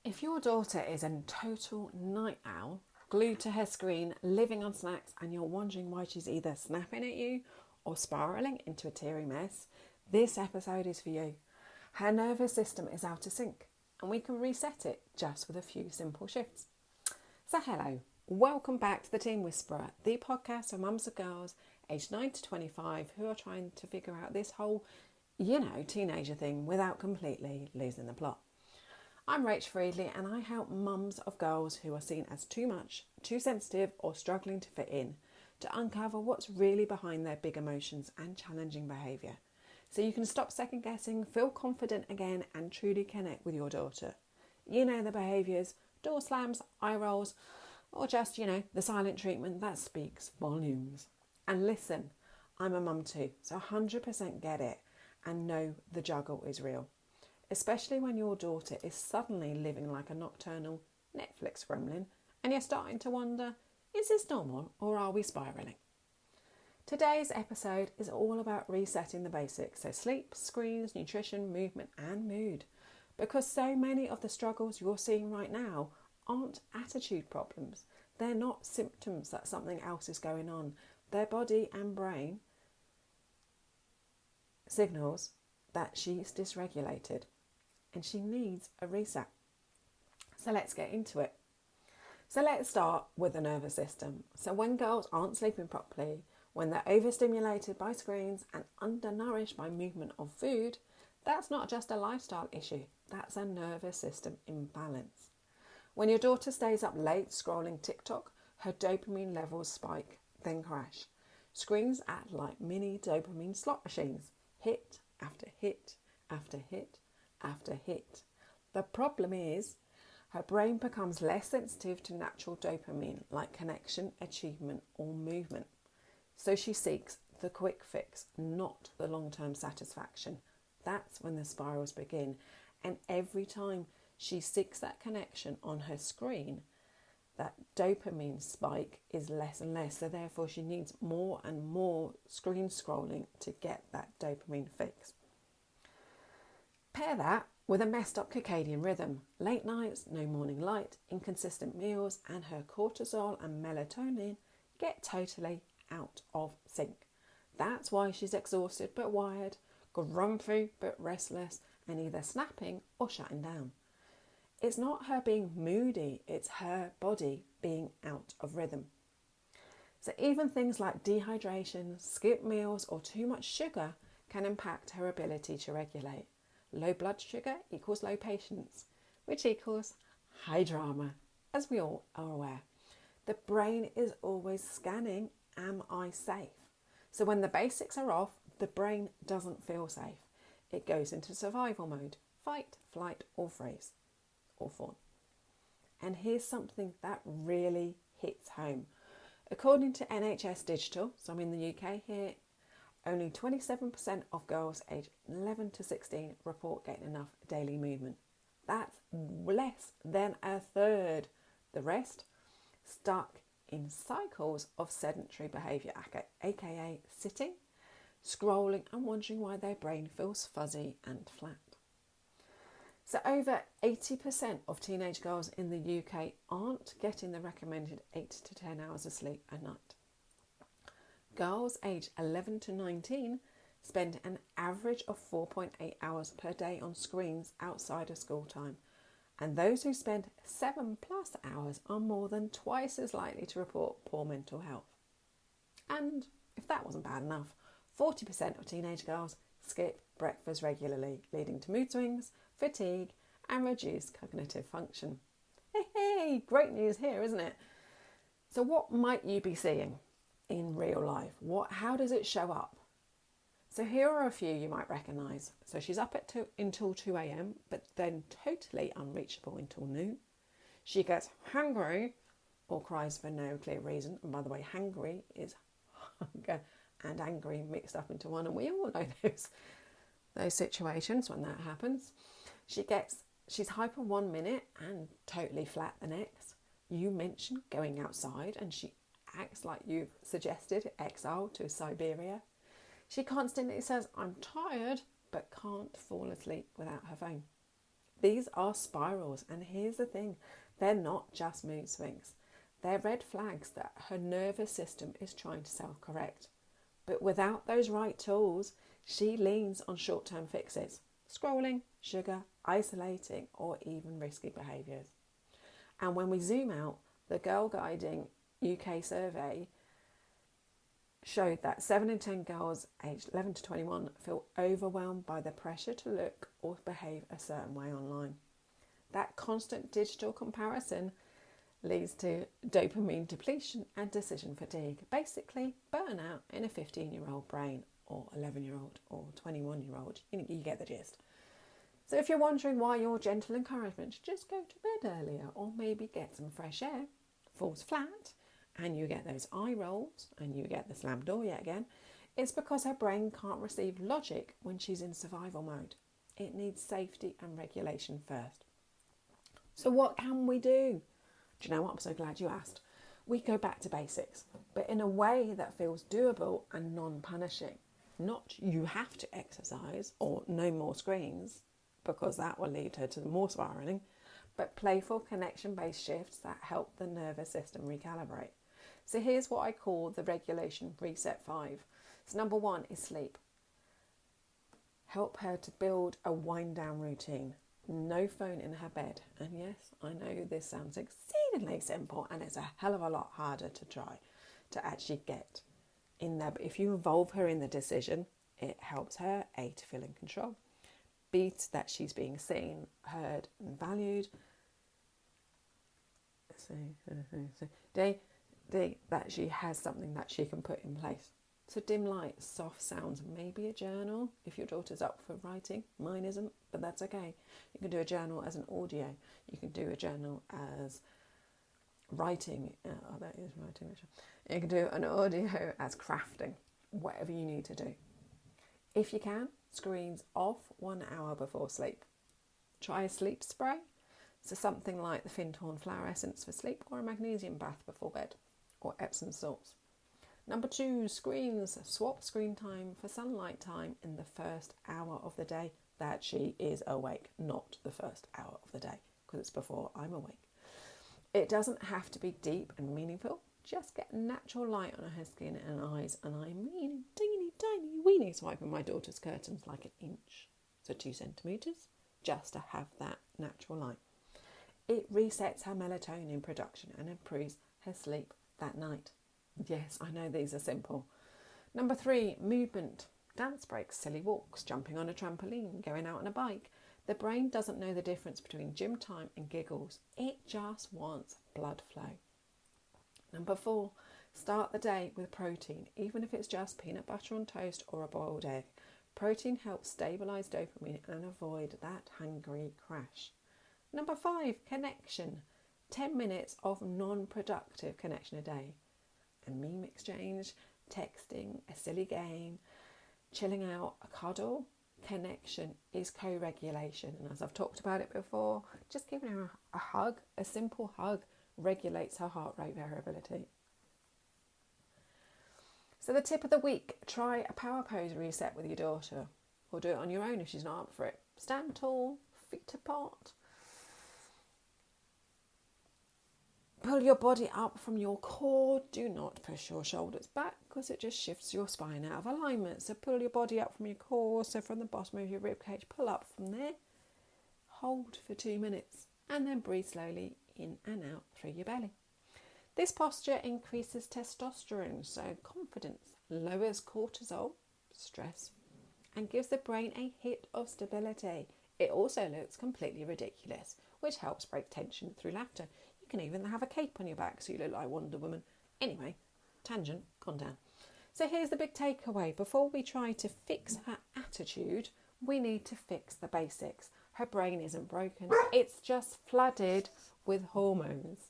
If your daughter is a total night owl, glued to her screen, living on snacks, and you're wondering why she's either snapping at you or spiralling into a teary mess, this episode is for you. Her nervous system is out of sync, and we can reset it just with a few simple shifts. So hello, welcome back to the Teen Whisperer, the podcast for mums of girls aged 9 to 25 who are trying to figure out this whole, teenager thing without completely losing the plot. I'm Rach Friedley and I help mums of girls who are seen as too much, too sensitive or struggling to fit in to uncover what's really behind their big emotions and challenging behaviour. So you can stop second guessing, feel confident again and truly connect with your daughter. You know the behaviours, door slams, eye rolls, or just, the silent treatment that speaks volumes. And listen, I'm a mum too, so 100% get it and know the juggle is real. Especially when your daughter is suddenly living like a nocturnal Netflix gremlin and you're starting to wonder, is this normal or are we spiralling? Today's episode is all about resetting the basics, so sleep, screens, nutrition, movement and mood. Because so many of the struggles you're seeing right now aren't attitude problems. They're not symptoms that something else is going on. Their body and brain signals that she's dysregulated and she needs a reset. So let's get into it. So let's start with the nervous system. So when girls aren't sleeping properly, when they're overstimulated by screens and undernourished by movement or food, that's not just a lifestyle issue, that's a nervous system imbalance. When your daughter stays up late scrolling TikTok, her dopamine levels spike, then crash. Screens act like mini dopamine slot machines, hit after hit after hit after hit. The problem is her brain becomes less sensitive to natural dopamine like connection, achievement or movement. So she seeks the quick fix, not the long-term satisfaction. That's when the spirals begin. And every time she seeks that connection on her screen, that dopamine spike is less and less. So therefore she needs more and more screen scrolling to get that dopamine fix. Pair that with a messed up circadian rhythm, late nights, no morning light, inconsistent meals, and her cortisol and melatonin get totally out of sync. That's why she's exhausted but wired, grumpy but restless, and either snapping or shutting down. It's not her being moody, it's her body being out of rhythm. So even things like dehydration, skipped meals, or too much sugar can impact her ability to regulate. Low blood sugar equals low patience, which equals high drama, as we all are aware. The brain is always scanning, am I safe? So when the basics are off, the brain doesn't feel safe. It goes into survival mode, fight, flight or freeze, or fawn. And here's something that really hits home. According to NHS Digital, so I'm in the UK here, only 27% of girls aged 11 to 16 report getting enough daily movement. That's less than a third. The rest stuck in cycles of sedentary behaviour, aka sitting, scrolling and wondering why their brain feels fuzzy and flat. So over 80% of teenage girls in the UK aren't getting the recommended 8 to 10 hours of sleep a night. Girls aged 11 to 19 spend an average of 4.8 hours per day on screens outside of school time. And those who spend 7+ hours are more than twice as likely to report poor mental health. And if that wasn't bad enough, 40% of teenage girls skip breakfast regularly, leading to mood swings, fatigue, and reduced cognitive function. Hey, great news here, isn't it? So what might you be seeing in real life? How does it show up? So here are a few you might recognise. So she's up until 2 a.m, but then totally unreachable until noon. She gets hungry or cries for no clear reason. And by the way, hungry is hunger and angry mixed up into one. And we all know those situations when that happens. She's hyper 1 minute and totally flat the next. You mentioned going outside and she acts like you've suggested, exile to Siberia. She constantly says, I'm tired, but can't fall asleep without her phone. These are spirals, and here's the thing, they're not just mood swings. They're red flags that her nervous system is trying to self-correct. But without those right tools, she leans on short-term fixes, scrolling, sugar, isolating, or even risky behaviours. And when we zoom out, the Girl Guiding UK survey showed that 7 in 10 girls aged 11 to 21 feel overwhelmed by the pressure to look or behave a certain way online. That constant digital comparison leads to dopamine depletion and decision fatigue. Basically, burnout in a 15-year-old brain, or 11-year-old, or 21-year-old. You get the gist. So if you're wondering why your gentle encouragement to just go to bed earlier, or maybe get some fresh air, falls flat, and you get those eye rolls, and you get the slammed door yet again, it's because her brain can't receive logic when she's in survival mode. It needs safety and regulation first. So what can we do? Do you know what? I'm so glad you asked. We go back to basics, but in a way that feels doable and non-punishing. Not you have to exercise or no more screens, because that will lead her to more spiralling, but playful connection-based shifts that help the nervous system recalibrate. So here's what I call the regulation reset 5. So number 1 is sleep. Help her to build a wind down routine. No phone in her bed. And yes, I know this sounds exceedingly simple and it's a hell of a lot harder to try to actually get in there. But if you involve her in the decision, it helps her, A, to feel in control, B, that she's being seen, heard and valued, D, that she has something that she can put in place. So dim lights, soft sounds, maybe a journal if your daughter's up for writing. Mine isn't, but that's okay. You can do a journal as an audio. You can do a journal as writing. That is writing. You can do an audio as crafting, whatever you need to do. If you can, screens off 1 hour before sleep. Try a sleep spray. So something like the Fintorn flower essence for sleep, or a magnesium bath before bed, or Epsom salts. Number 2, screens. Swap screen time for sunlight time in the first hour of the day that she is awake, not the first hour of the day, because it's before I'm awake. It doesn't have to be deep and meaningful. Just get natural light on her skin and eyes, and I mean teeny tiny weeny swiping my daughter's curtains like an inch, so 2 centimetres, just to have that natural light. It resets her melatonin production and improves her sleep that night. Yes, I know these are simple. Number 3, movement. Dance breaks, silly walks, jumping on a trampoline, going out on a bike. The brain doesn't know the difference between gym time and giggles. It just wants blood flow. Number 4, start the day with protein, even if it's just peanut butter on toast or a boiled egg. Protein helps stabilise dopamine and avoid that hungry crash. Number 5, connection. 10 minutes of non-productive connection a day. A meme exchange, texting, a silly game, chilling out, a cuddle. Connection is co-regulation. And as I've talked about it before, just giving her a hug, a simple hug, regulates her heart rate variability. So the tip of the week, try a power pose reset with your daughter, or do it on your own if she's not up for it. Stand tall, feet apart. Pull your body up from your core. Do not push your shoulders back because it just shifts your spine out of alignment. So pull your body up from your core. So from the bottom of your ribcage, pull up from there. Hold for 2 minutes and then breathe slowly in and out through your belly. This posture increases testosterone, so confidence, lowers cortisol, stress, and gives the brain a hit of stability. It also looks completely ridiculous, which helps break tension through laughter. You can even have a cape on your back so you look like Wonder Woman. Anyway, tangent, gone down. So here's the big takeaway. Before we try to fix her attitude, we need to fix the basics. Her brain isn't broken. It's just flooded with hormones.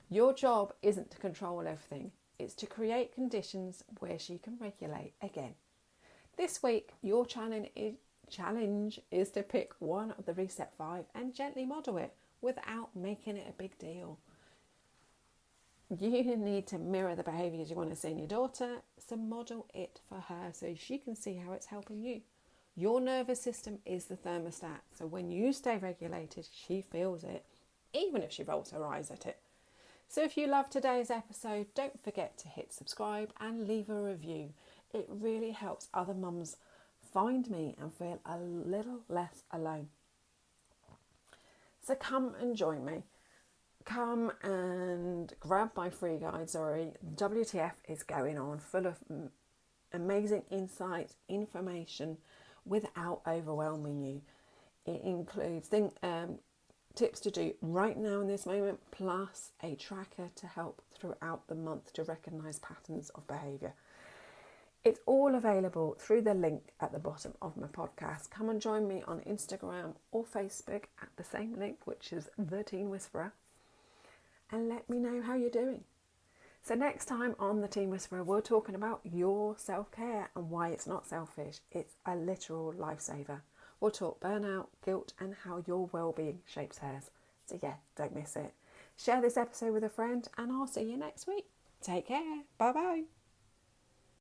Your job isn't to control everything. It's to create conditions where she can regulate again. This week, your challenge is to pick one of the Reset 5 and gently model it without making it a big deal. You need to mirror the behaviours you want to see in your daughter, so model it for her so she can see how it's helping you. Your nervous system is the thermostat. So when you stay regulated, she feels it, even if she rolls her eyes at it. So if you love today's episode, don't forget to hit subscribe and leave a review. It really helps other mums find me and feel a little less alone. So come and join me. Come and grab my free guide. WTF is going on, full of amazing insights, information, without overwhelming you. It includes tips to do right now in this moment, plus a tracker to help throughout the month to recognise patterns of behaviour. It's all available through the link at the bottom of my podcast. Come and join me on Instagram or Facebook at the same link, which is The Teen Whisperer, and let me know how you're doing. So next time on The Teen Whisperer, we're talking about your self-care and why it's not selfish. It's a literal lifesaver. We'll talk burnout, guilt, and how your well-being shapes hers. So yeah, don't miss it. Share this episode with a friend, and I'll see you next week. Take care. Bye-bye.